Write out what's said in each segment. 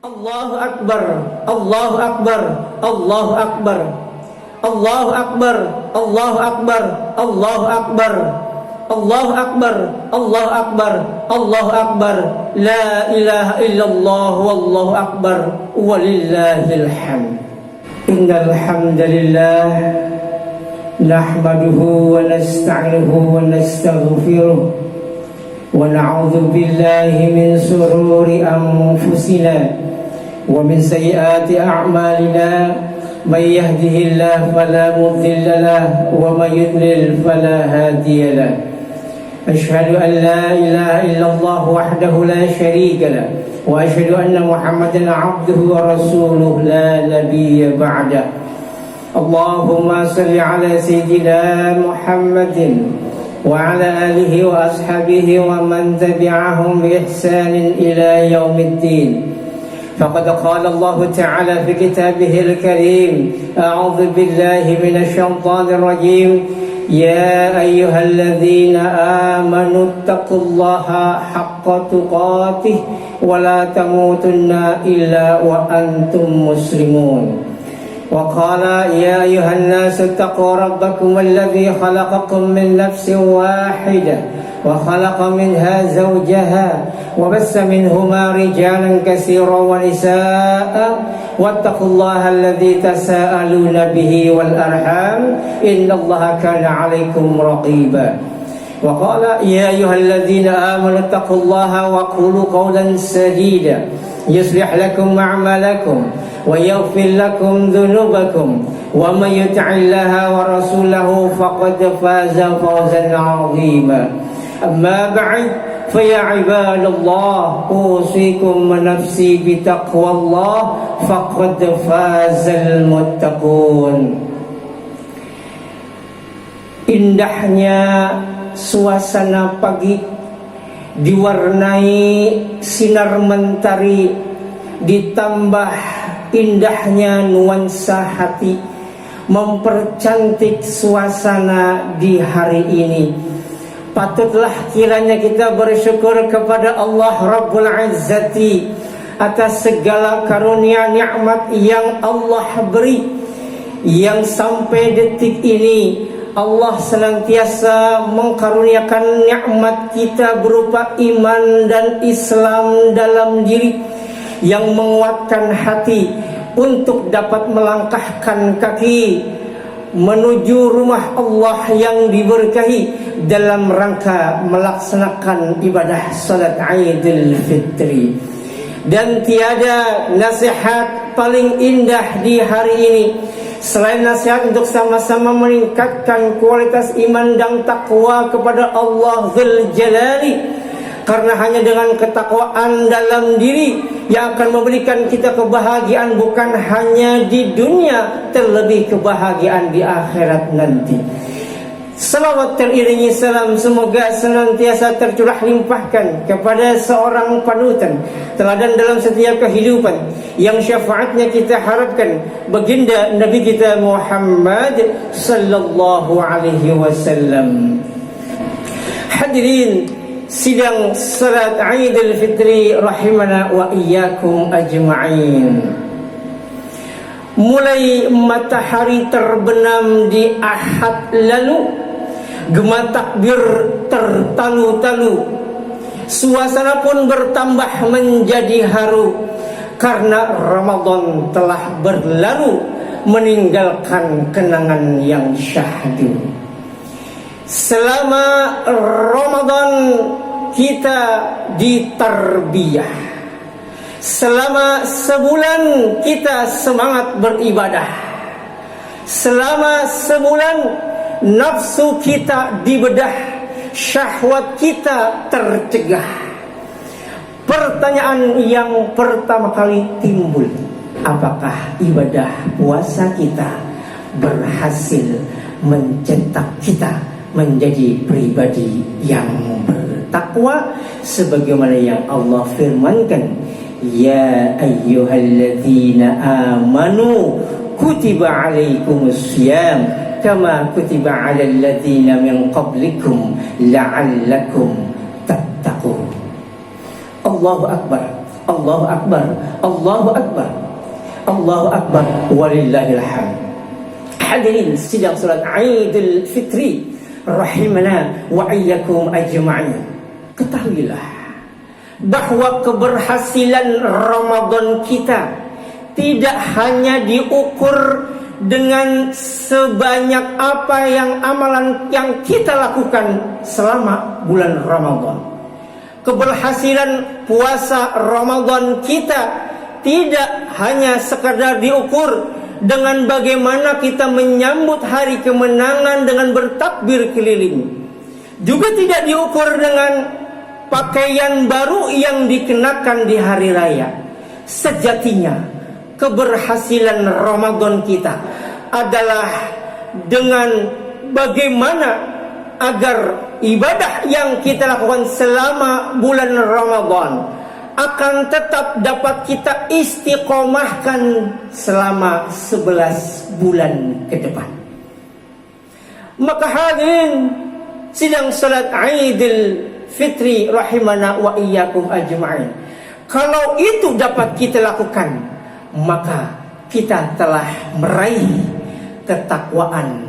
Allahu Akbar, Allahu Akbar, Allahu Akbar, Allahu Akbar, Allahu Akbar, Allahu Akbar, Allahu Akbar, Allahu Akbar, Allahu Akbar, la ilaha illallah, wallahu akbar, walillahil hamd. Innal hamdalillah nahmaduhu wa nasta'inuhu wa nastaghfiruh wa na'udzu billahi min shururi anfusina wa min sayyiati a'malina. May yahdihillahu fala mudilla lahu wa may yudlil fala hadiya lahu. Asyhadu an la ilaha illallah wahdahu la syarika lahu wa asyhadu anna Muhammadan 'abduhu wa rasuluhu la nabiyya ba'da. Allahumma shalli ala sayyidina Muhammadin wa ala alihi wa ashabihi wa man tabi'ahum bi ihsanin ila yaumiddin. فقد قال الله تعالى في كتابه الكريم: أعوذ بالله من الشيطان الرجيم، يا أيها الذين آمنوا اتقوا الله حق تقاته ولا تموتن إلا وأنتم مسلمون. وقال: يا أيها الناس اتقوا ربكم الذي خلقكم من نفس واحدة وخلق منها زوجها وبث منهما رجالا كثيرا ونساء واتقوا الله الذي تساءلون به والأرحام إن الله كان عليكم رقيبا. وقال: يا أيها الذين آمنوا اتقوا الله وقولوا قولا سديدا يصلح لكم أعمالكم ويغفر لكم ذنوبكم ومن يطع الله ورسوله فقد فاز فوزا عظيما. أما بعد فيا عباد الله أوصيكم ونفسي بتقوى الله فقد فاز المتقون. Indahnya suasana pagi diwarnai sinar mentari, ditambah indahnya nuansa hati mempercantik suasana di hari ini. Patutlah kiranya kita bersyukur kepada Allah Rabbul Izzati atas segala karunia nikmat yang Allah beri, yang sampai detik ini Allah senantiasa mengkaruniakan nikmat kita berupa iman dan Islam dalam diri, yang menguatkan hati untuk dapat melangkahkan kaki menuju rumah Allah yang diberkahi dalam rangka melaksanakan ibadah salat Idul Fitri. Dan tiada nasihat paling indah di hari ini selain nasihat untuk sama-sama meningkatkan kualitas iman dan takwa kepada Allah Dzul Jalali. Karena hanya dengan ketakwaan dalam diri yang akan memberikan kita kebahagiaan bukan hanya di dunia, terlebih kebahagiaan di akhirat nanti. Salawat teriringi salam semoga senantiasa tercurah limpahkan kepada seorang panutan teladan dalam setiap kehidupan, yang syafaatnya kita harapkan baginda Nabi kita Muhammad sallallahu alaihi wasallam. Hadirin sidang salat Idul Fitri rahimana wa iyyakum ajma'in. Mulai matahari terbenam di Ahad lalu, gema takbir tertalu-talu, suasana pun bertambah menjadi haru karena Ramadan telah berlalu meninggalkan kenangan yang syahdu. Selama Ramadan kita ditarbiyah, selama sebulan kita semangat beribadah, selama sebulan nafsu kita dibedah, syahwat kita tercegah. Pertanyaan yang pertama kali timbul, apakah ibadah puasa kita berhasil mencetak kita menjadi pribadi yang bertakwa sebagaimana yang Allah firmankan, ya ayyuhalladzina amanu kutiba alaikumussyam kama kutiba alal ladzina min qablikum la'allakum tattaqun. Allahu Akbar. Allahu Akbar, Allahu Akbar, Allahu Akbar, walillahil hamd. Hadirin sidang salat Aidil Fitri rahimana wa iyyakum ajma'in. Ketahuilah bahwa keberhasilan Ramadan kita tidak hanya diukur dengan sebanyak apa yang amalan yang kita lakukan selama bulan Ramadan. Keberhasilan puasa Ramadan kita tidak hanya sekadar diukur dengan bagaimana kita menyambut hari kemenangan dengan bertakbir keliling. Juga tidak diukur dengan pakaian baru yang dikenakan di hari raya. Sejatinya keberhasilan Ramadan kita adalah dengan bagaimana agar ibadah yang kita lakukan selama bulan Ramadan akan tetap dapat kita istiqomahkan selama 11 bulan ke depan. Maka hadirin sidang salat Aidil Fitri rahimana wa iyyakum ajma'in, kalau itu dapat kita lakukan, maka kita telah meraih ketakwaan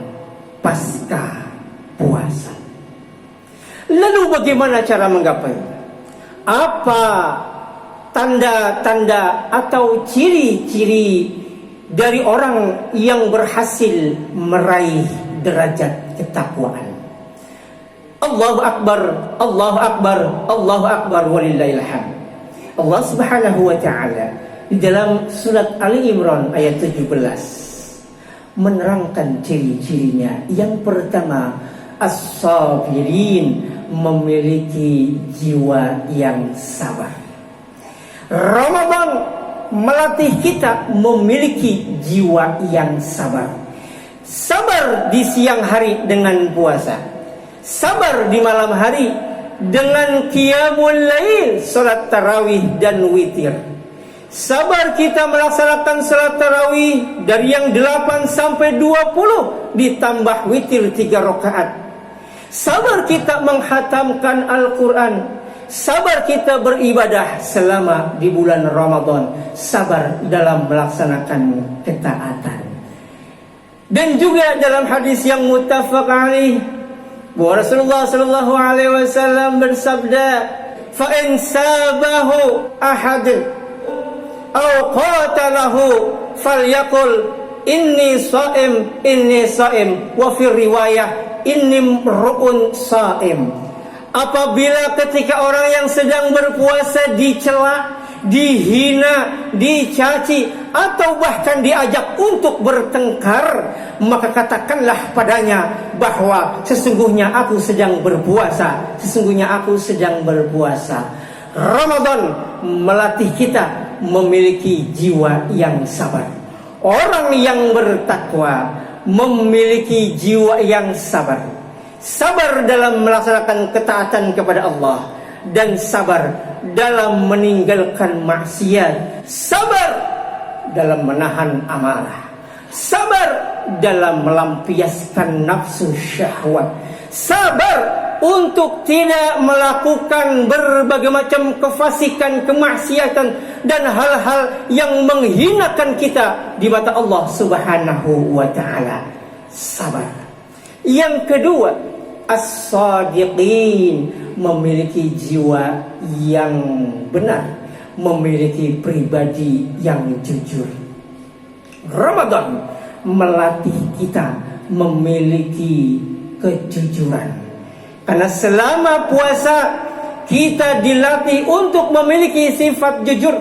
pasca puasa. Lalu bagaimana cara menggapai? Apa tanda-tanda atau ciri-ciri dari orang yang berhasil meraih derajat ketakwaan? Allahu Akbar, Allahu Akbar, Allahu Akbar, walillahil hamd. Allah Subhanahu wa ta'ala di dalam surat Ali Imran ayat 17 menerangkan ciri-cirinya. Yang pertama, as-sabirin, memiliki jiwa yang sabar. Ramadan melatih kita memiliki jiwa yang sabar. Sabar di siang hari dengan puasa, sabar di malam hari dengan qiyamul lail, salat tarawih dan witir. Sabar kita melaksanakan salat tarawih dari yang 8 sampai 20 ditambah witir 3 rakaat. Sabar kita menghatamkan Al-Quran. Sabar kita beribadah selama di bulan Ramadan. Sabar dalam melaksanakan ketaatan. Dan juga dalam hadis yang muttafaq alaih, bahwa Rasulullah sallallahu alaihi wasallam bersabda, "Fa in sabahu ahad aw qatalahu falyaqul inni shaim wa fi riwayah inni mru'un shaim." Apabila ketika orang yang sedang berpuasa dicela, dihina, dicaci, atau bahkan diajak untuk bertengkar, maka katakanlah padanya bahwa sesungguhnya aku sedang berpuasa. Sesungguhnya aku sedang berpuasa. Ramadan melatih kita memiliki jiwa yang sabar. Orang yang bertakwa memiliki jiwa yang sabar. Sabar dalam melaksanakan ketaatan kepada Allah, dan sabar dalam meninggalkan maksiat. Sabar dalam menahan amarah. Sabar dalam melampiaskan nafsu syahwat. Sabar untuk tidak melakukan berbagai macam kefasikan, kemaksiatan, dan hal-hal yang menghinakan kita di mata Allah Subhanahu wa ta'ala. Sabar. Yang kedua, as-sadiqin, memiliki jiwa yang benar, memiliki pribadi yang jujur. Ramadan melatih kita memiliki kejujuran. Karena selama puasa kita dilatih untuk memiliki sifat jujur.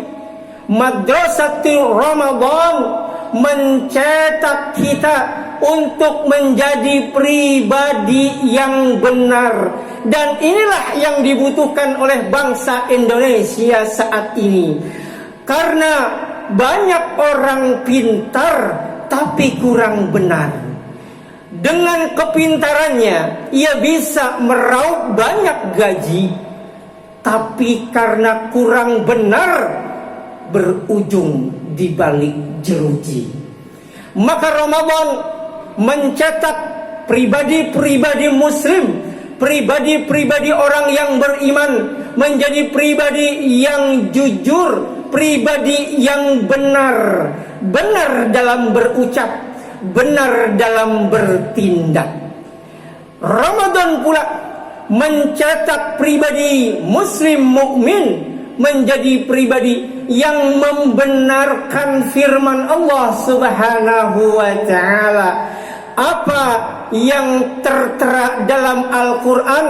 Madrasatul Ramadan mencetak kita untuk menjadi pribadi yang benar. Dan inilah yang dibutuhkan oleh bangsa Indonesia saat ini. Karena banyak orang pintar tapi kurang benar. Dengan kepintarannya ia bisa meraup banyak gaji, tapi karena kurang benar berujung di balik jeruji. Maka Ramadan mencetak pribadi-pribadi muslim, pribadi-pribadi orang yang beriman menjadi pribadi yang jujur, pribadi yang benar, benar dalam berucap, benar dalam bertindak. Ramadan pula mencetak pribadi muslim mukmin menjadi pribadi yang membenarkan firman Allah Subhanahu wa taala. Apa yang tertera dalam Al-Quran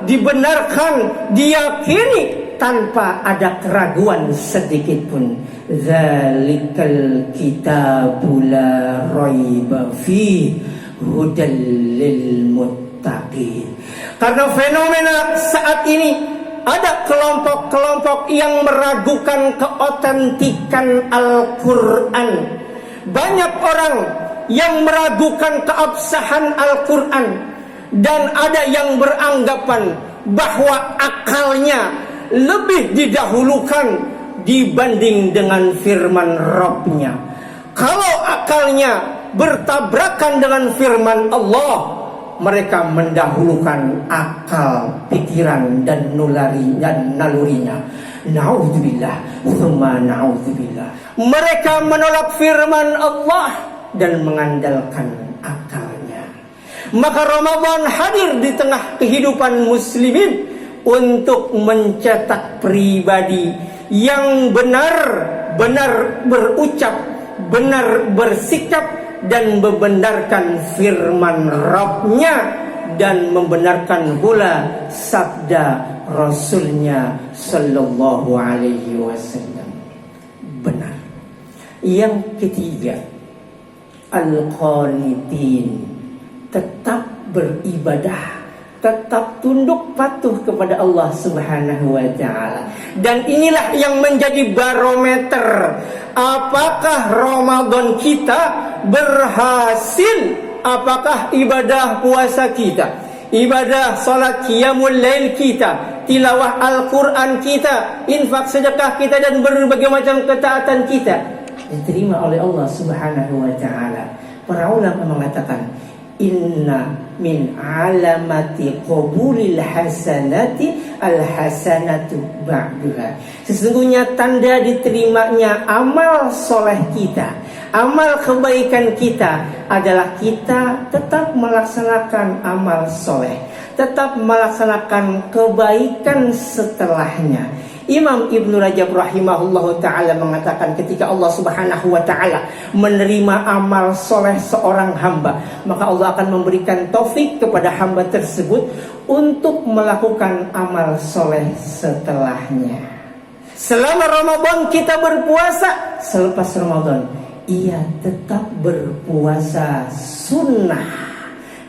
dibenarkan, diyakini tanpa ada keraguan sedikit pun. Zalikal kitabu la raiba fi hudal lil muttaqin. Karena fenomena saat ini ada kelompok-kelompok yang meragukan keotentikan Al-Quran. Banyak orang yang meragukan keabsahan Al-Quran, dan ada yang beranggapan bahwa akalnya lebih didahulukan dibanding dengan firman Rabb-nya. Kalau akalnya bertabrakan dengan firman Allah, mereka mendahulukan akal, pikiran dan nalurinya. Na'udzubillah, tsumma na'udzubillah. Mereka menolak firman Allah dan mengandalkan akalnya. Maka Ramadan hadir di tengah kehidupan muslimin untuk mencetak pribadi yang benar-benar berucap, benar bersikap, dan membenarkan firman Rabb-nya, dan membenarkan pula sabda Rasulnya Sallallahu Alaihi Wasallam. Benar. Yang ketiga, al-qanitin, tetap beribadah, tetap tunduk patuh kepada Allah Subhanahu wa taala. Dan inilah yang menjadi barometer apakah Ramadan kita berhasil, apakah ibadah puasa kita, ibadah salat qiyamul lail kita, tilawah Al-Quran kita, infak sedekah kita, dan berbagai macam ketaatan kita diterima oleh Allah Subhanahu wa taala. Para ulama mengatakan, inna min alamati qabulil hasanati al-hasanatu ba'duha. Sesungguhnya tanda diterimanya amal soleh kita, amal kebaikan kita, adalah kita tetap melaksanakan amal soleh, tetap melaksanakan kebaikan setelahnya. Imam Ibnu Rajab rahimahullahu ta'ala mengatakan, ketika Allah Subhanahu wa ta'ala menerima amal soleh seorang hamba, maka Allah akan memberikan taufik kepada hamba tersebut untuk melakukan amal soleh setelahnya. Selama Ramadan kita berpuasa, selepas Ramadan ia tetap berpuasa sunnah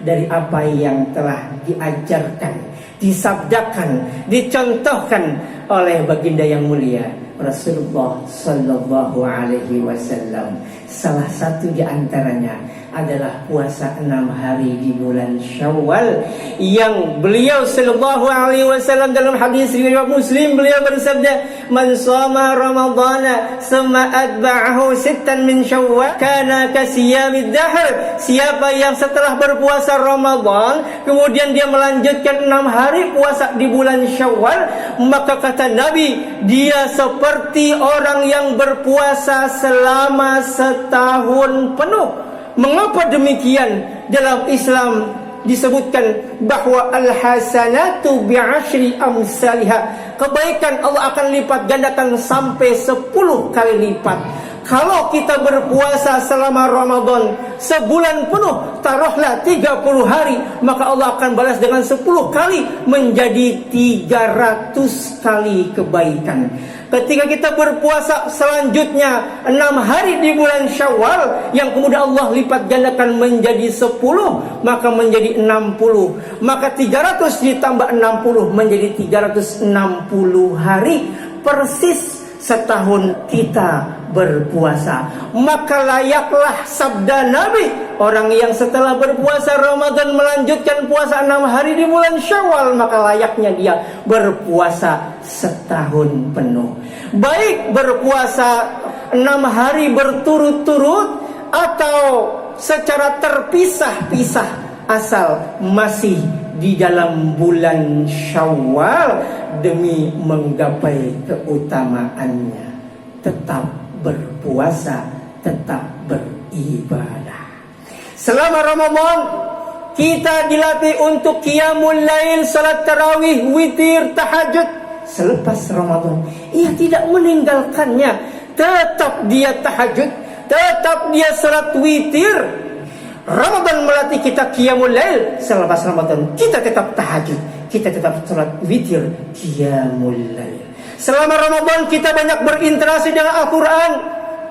dari apa yang telah diajarkan, disabdakan, dicontohkan oleh baginda yang mulia Rasulullah Sallallahu Alaihi Wasallam. Salah satu di antaranya adalah puasa 6 hari di bulan Syawal, yang beliau Sallallahu Alaihi Wasallam dalam hadis riwayat Muslim, beliau bersabda, man shoma ramadhana summa atba'ahu sittan min Syawal kana kasiyamid dahr. Siapa yang setelah berpuasa Ramadan kemudian dia melanjutkan 6 hari puasa di bulan Syawal, maka kata Nabi, dia seperti orang yang berpuasa selama setahun penuh. Mengapa demikian? Dalam Islam disebutkan bahwa al-hasanatu bi'ashri amsalha. Kebaikan Allah akan lipat gandakan sampai 10 kali lipat. Kalau kita berpuasa selama Ramadan sebulan penuh, taruhlah 30 hari, maka Allah akan balas dengan 10 kali menjadi 300 kali kebaikan. Ketika kita berpuasa selanjutnya 6 hari di bulan Syawal, yang kemudian Allah lipat gandakan menjadi 10, maka menjadi 60. Maka 300 ditambah 60 menjadi 360 hari, persis setahun kita berpuasa. Maka layaklah sabda Nabi, orang yang setelah berpuasa Ramadan melanjutkan puasa 6 hari di bulan Syawal, maka layaknya dia berpuasa setahun penuh. Baik berpuasa 6 hari berturut-turut atau secara terpisah-pisah, asal masih di dalam bulan Syawal demi menggapai keutamaannya. tetap berpuasa, tetap beribadah. Selama Ramadan kita dilatih untuk qiyamul lail, salat tarawih, witir, tahajud. Selepas Ramadan ia tidak meninggalkannya, tetap dia tahajud, tetap dia salat witir. Ramadan melatih kita qiyamul lail, selepas Ramadan kita tetap tahajud, kita tetap salat witir, qiyamul lail. Selama Ramadan kita banyak berinteraksi dengan Al-Quran,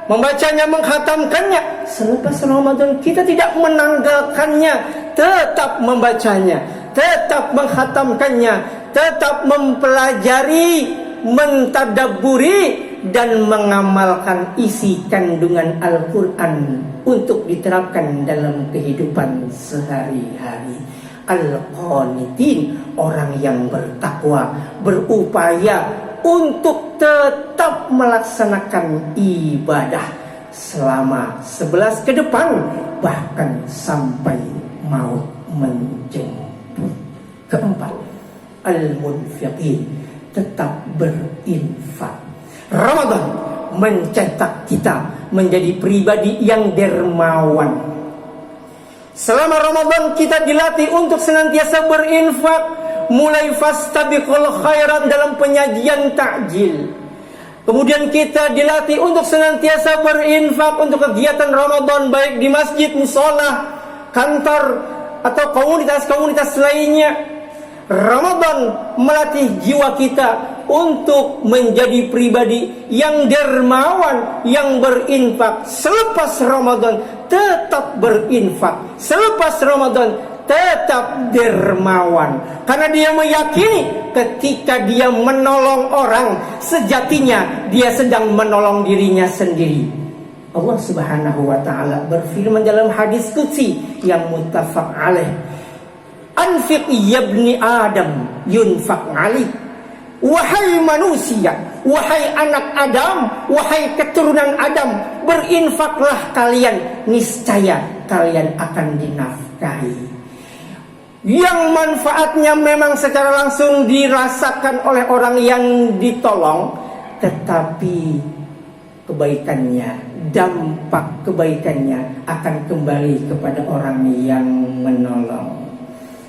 membacanya, menghatamkannya. Selepas Ramadan kita tidak menanggalkannya, tetap membacanya, tetap menghatamkannya, tetap mempelajari, mentadabburi, dan mengamalkan isi kandungan Al-Quran untuk diterapkan dalam kehidupan sehari-hari. Al-Qanitin, orang yang bertakwa, berupaya untuk tetap melaksanakan ibadah selama 11 ke depan, bahkan sampai maut menjemput. Keempat, al-munfiqin, tetap berinfak. Ramadan mencetak kita menjadi pribadi yang dermawan. Selama Ramadan kita dilatih untuk senantiasa berinfak, mulai fastabiqul khairat dalam penyajian takjil. Kemudian kita dilatih untuk senantiasa berinfak untuk kegiatan Ramadan, baik di masjid, musola, kantor, atau komunitas-komunitas lainnya. Ramadan melatih jiwa kita untuk menjadi pribadi yang dermawan, yang berinfak. Selepas Ramadan tetap berinfak, selepas Ramadan tetap dermawan, karena dia meyakini ketika dia menolong orang, sejatinya dia sedang menolong dirinya sendiri. Allah Subhanahu wa ta'ala berfirman dalam hadis qudsi yang muttafaq alaih, anfiq yabni Adam yunfaq alaih. Wahai manusia, wahai anak Adam, wahai keturunan Adam, berinfaklah kalian, niscaya kalian akan dinafkahi. Yang manfaatnya memang secara langsung dirasakan oleh orang yang ditolong, tetapi kebaikannya, dampak kebaikannya akan kembali kepada orang yang menolong,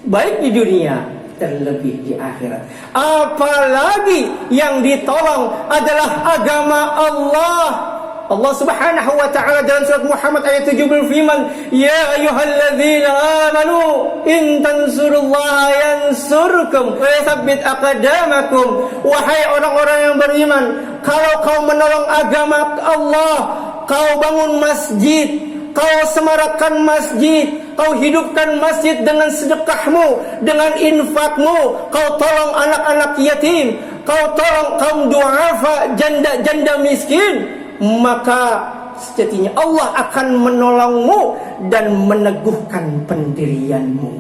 baik di dunia terlebih di akhirat. Apalagi yang ditolong adalah agama Allah. Allah Subhanahu wa ta'ala dalam surat Muhammad ayat 7 berfirman, ya ayyuhalladzina amanu in tansurullaha yansurkum wa yatsabbit aqdamakum. Wahai orang-orang yang beriman, kalau kau menolong agama Allah, kau bangun masjid, kau semarakkan masjid, kau hidupkan masjid dengan sedekahmu, dengan infakmu, kau tolong anak-anak yatim, kau tolong kaum du'afa, janda-janda miskin, maka sejatinya Allah akan menolongmu dan meneguhkan pendirianmu.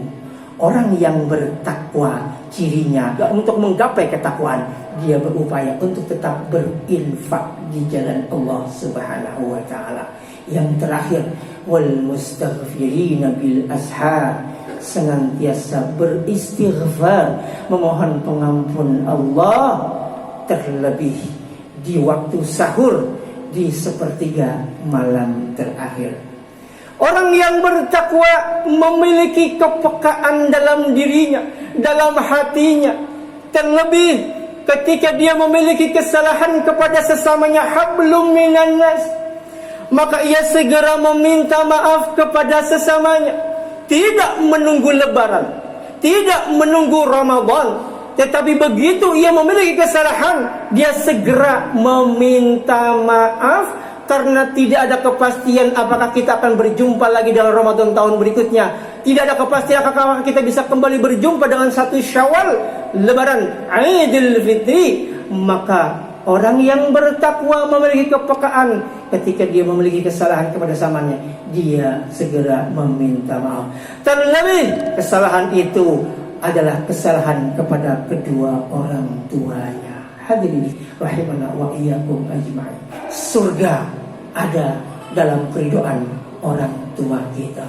Orang yang bertakwa cirinya untuk menggapai ketakwaan, dia berupaya untuk tetap berinfak di jalan Allah Subhanahu wa ta'ala. Yang terakhir, wal mustaghfirina bil ashar, senantiasa beristighfar, memohon pengampun Allah, terlebih di waktu sahur, di sepertiga malam terakhir. Orang yang bertakwa memiliki kepekaan dalam dirinya, dalam hatinya, terlebih ketika dia memiliki kesalahan kepada sesamanya, hablum minan nas, maka ia segera meminta maaf kepada sesamanya. Tidak menunggu lebaran, tidak menunggu Ramadan, tetapi begitu ia memiliki kesalahan, dia segera meminta maaf, karena tidak ada kepastian apakah kita akan berjumpa lagi dalam Ramadan tahun berikutnya. Tidak ada kepastian apakah kita bisa kembali berjumpa dengan 1 Syawal, lebaran Idul Fitri. Maka orang yang bertakwa memiliki kepekaan, ketika dia memiliki kesalahan kepada samanya, dia segera meminta maaf. Terlebih kesalahan itu adalah kesalahan kepada kedua orang tuanya. Hadirin rahimana wa iyyakum ajma'in. Surga ada dalam keridhaan orang tua kita.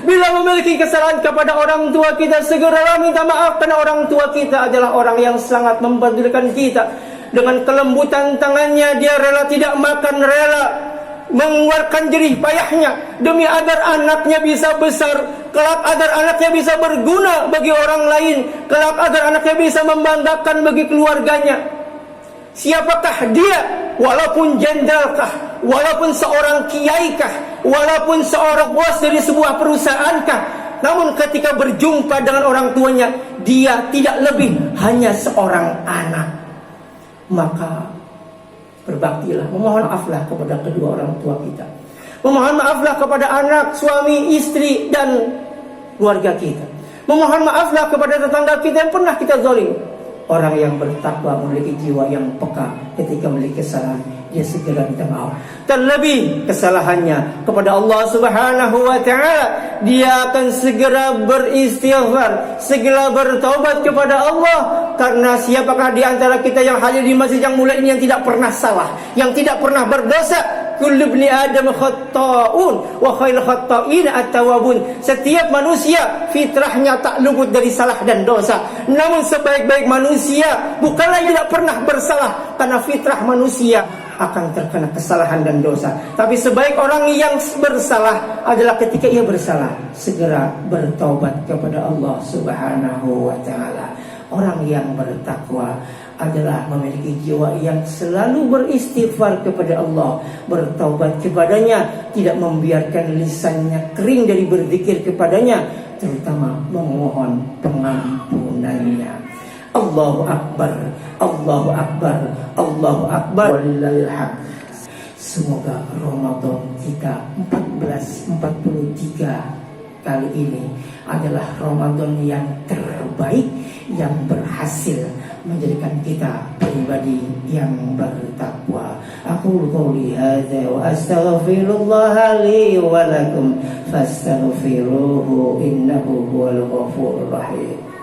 Bila memiliki kesalahan kepada orang tua kita, segeralah minta maaf, karena orang tua kita adalah orang yang sangat mempedulikan kita. dengan kelembutan tangannya dia rela tidak makan, rela mengeluarkan jerih payahnya demi agar anaknya bisa besar, kelak agar anaknya bisa berguna bagi orang lain, kelak agar anaknya bisa membanggakan bagi keluarganya. Siapakah dia? Walaupun jenderalkah, walaupun seorang kiaikah, walaupun seorang bos dari sebuah perusahaankah, namun ketika berjumpa dengan orang tuanya, dia tidak lebih hanya seorang anak. Maka berbaktilah, memohon maaflah kepada kedua orang tua kita, memohon maaflah kepada anak, suami, istri, dan keluarga kita, memohon maaflah kepada tetangga kita yang pernah kita zalim. Orang yang bertakwa memiliki jiwa yang peka, ketika memiliki kesalahan dia segera minta maaf. Terlebih kesalahannya kepada Allah Subhanahu wa taala, dia akan segera beristighfar, segera bertaubat kepada Allah. Karena siapakah di antara kita yang hadir di masjid yang mulia ini yang tidak pernah salah, yang tidak pernah berdosa? Kullu ibni Adam khatta'un wa khairul khatta'in at-tawwabun. Setiap manusia fitrahnya tak luput dari salah dan dosa. Namun sebaik-baik manusia bukanlah yang tidak pernah bersalah, karena fitrah manusia akan terkena kesalahan dan dosa. Tapi sebaik orang yang bersalah adalah ketika ia bersalah segera bertaubat kepada Allah Subhanahu wa taala. Orang yang bertakwa adalah memiliki jiwa yang selalu beristighfar kepada Allah, bertaubat kepadanya, tidak membiarkan lisannya kering dari berzikir kepadanya, terutama memohon pengampunannya. Allahu Akbar, Allahu Akbar, Allahu Akbar, walillahil hamd. Semoga Ramadan kita 1443 kali ini adalah Ramadan yang terbaik, yang berhasil menjadikan kita pribadi yang bertakwa. Aku qouli hadza wa astaghfirullah li wa lakum fastaghfiruhu innahu huwal ghafurur rahim.